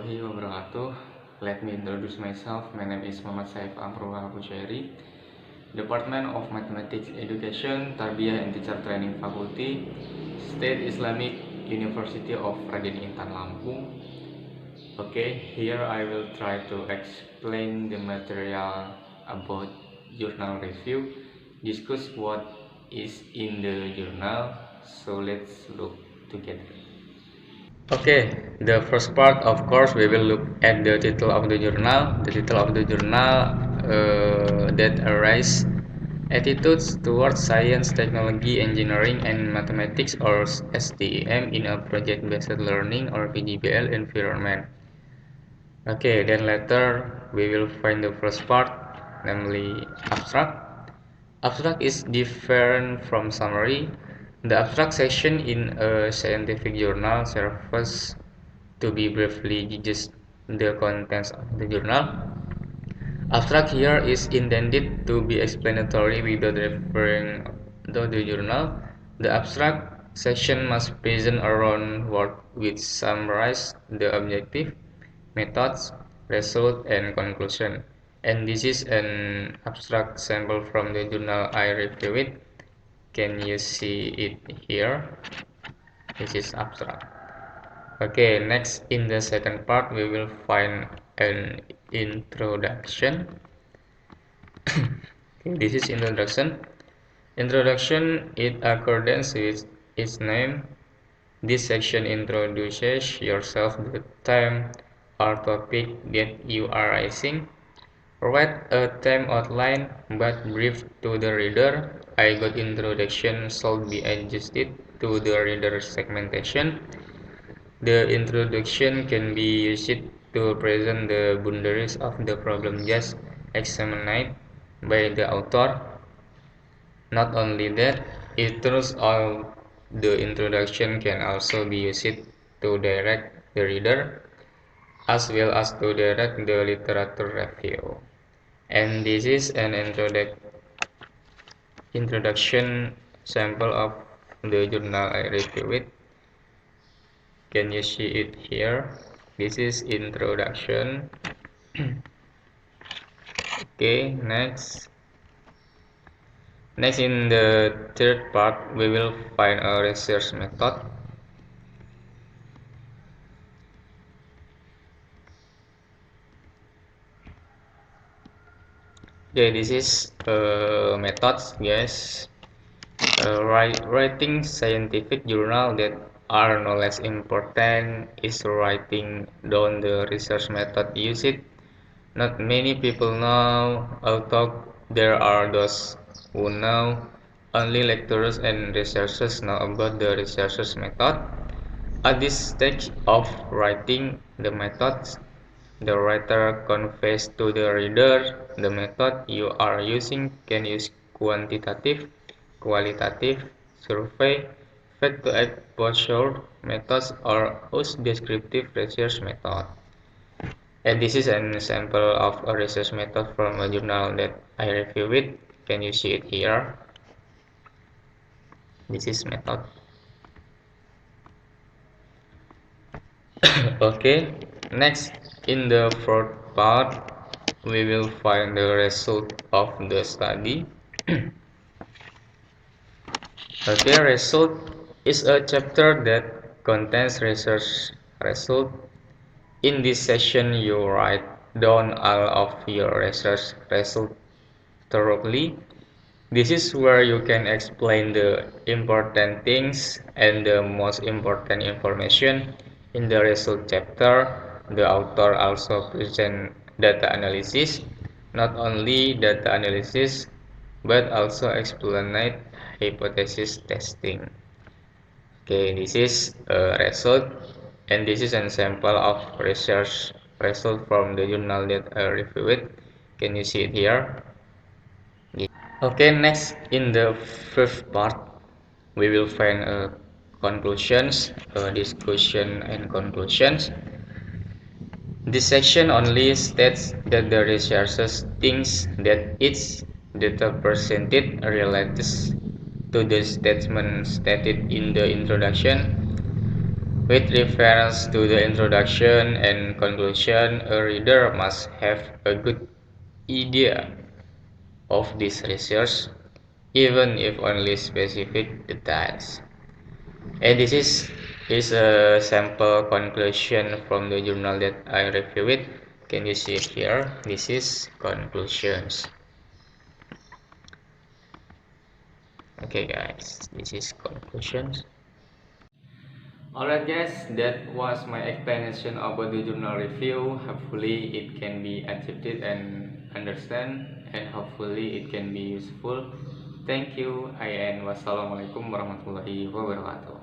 warahmatullahi wabarakatuh. Let me introduce myself. My name is Muhammad Saif Amrullah Bushairi, Department of Mathematics Education, Tarbiyah and Teacher Training Faculty, State Islamic University of Raden Intan Lampung. Okay, here I will try to explain the material about journal review, discuss what is in the journal. So let's look together. Okay, the first part, of course, we will look at the title of the journal. The title of the journal that arise attitudes towards science, technology, engineering, and mathematics, or STEM, in a project-based learning or PGBL environment. Okay, then later we will find the first part, namely abstract. Abstract is different from summary. The abstract section in a scientific journal serves to be briefly just the contents of the journal. Abstract here is intended to be explanatory without referring to the journal. The abstract section must present around word which summarize the objective, methods, result, and conclusion. And this is an abstract sample from the journal I reviewed. Can you see it here? This is abstract. Okay, next in the second part we will find an introduction. Okay, this is introduction. Introduction in accordance with its name. This section introduces yourself, the theme or topic that you are raising. Write a theme outline but brief to the reader. I got introduction should be adjusted to the reader segmentation. The introduction can be used to present the boundaries of the problem just examined by the author. Not only that, it turns out the introduction can also be used to direct the reader as well as to direct the literature review. And this is an introduction sample of the journal I reviewed. Can you see it here? This is introduction. Okay, next in the third part we will find a research method. Okay, this is methods, guys. Writing scientific journal that are no less important is writing down the research method used. Not many people know, although there are those who know. Only lecturers and researchers know about the research method. At this stage of writing the methods, the writer conveys to the reader the method you are using can use quantitative, qualitative, survey, fact-to-exposure methods, or use descriptive research method. And this is an example of a research method from a journal that I reviewed. Can you see it here? This is method. Okay, next in the fourth part we will find the result of the study. Okay, result is a chapter that contains research result. In this session you write down all of your research result thoroughly. This is where you can explain the important things and the most important information. In the result chapter, the author also presents data analysis, not only data analysis, but also explain hypothesis testing. Okay, this is a result, and this is an example of research result from the journal that I reviewed. Can you see it here? Okay, next in the fifth part, we will find conclusions, discussion, and conclusions. This section only states that the researchers thinks that its data presented relates to the statement stated in the introduction. With reference to the introduction and conclusion, a reader must have a good idea of this research, even if only specific details. And this is a sample conclusion from the journal that I reviewed. Can you see it here? This is conclusions. Okay guys, this is conclusions. Alright guys, that was my explanation about the journal review. Hopefully it can be accepted and understand, and hopefully it can be useful. Thank you. I end. Wassalamualaikum warahmatullahi wabarakatuh.